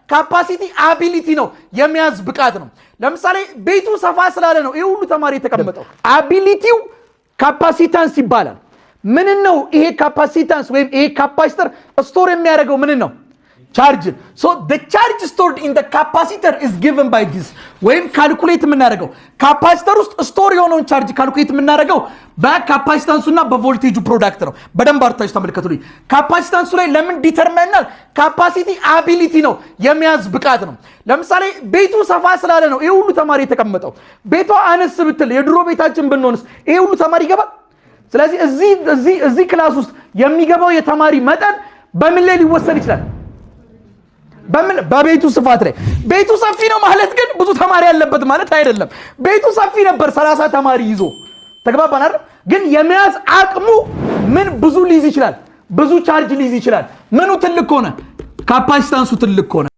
ካፓሲቲ አቢሊቲ ነው የሚያዝ ብቃት ነው ለምሳሌ ቤቱ ሰፋ ስላለ ነው ይሄ ሁሉ ተማሪ የተቀመጠው አቢሊቲው ካፓሲታንስ ይባላል ምን ነው ይሄ ካፓሲታንስ ወይም ይሄ ካፓሲተር ስቶር የሚያደርገው ምን ነው charge so the charge stored in the capacitor is given by this ወይም ካልኩሌት የምናደርገው ካፓሲተር ውስጥ ስቶር የሆነውን ቻርጅ ካልኩሌት የምናደርገው በካፓሲታንሱና በቮልቴጁ ፕሮዳክት ነው በደንብ አርታችሁ ተመልከቱልኝ ካፓሲታንሱ ላይ ለምን ዲተርሚናል ካፓሲቲ አቢሊቲ ነው የሚያዝ ብቃት ነው ለምሳሌ ቤቱ ሰፋ ስላለ ነው ይሄ ሁሉ ተማሪ የተቀመጠው ቤቷ አነስ ብትል የድሮ ቤታችን ብንሆንስ ይሄ ሁሉ ተማሪ ይገባል ስለዚህ እዚህ ክላስ ውስጥ የሚገባው የተማሪ መጠን በምን ላይ ሊወሰን ይችላል በቤቱ ስፋት ላይ ቤቱ ሰፊ ነው ማለት ግን ብዙ ተማሪ ያለበት ማለት አይደለም ቤቱ ሰፊ ነበር 30 ተማሪ ይዞ ተግባባን አይደል ግን የሚያዝ አቅሙ ምን ብዙ ሊይዝ ይችላል ብዙ ቻርጅ ሊይዝ ይችላል ምኑ ትልቅ ሆነ ካፓሲታንሱ ትልቅ ሆነ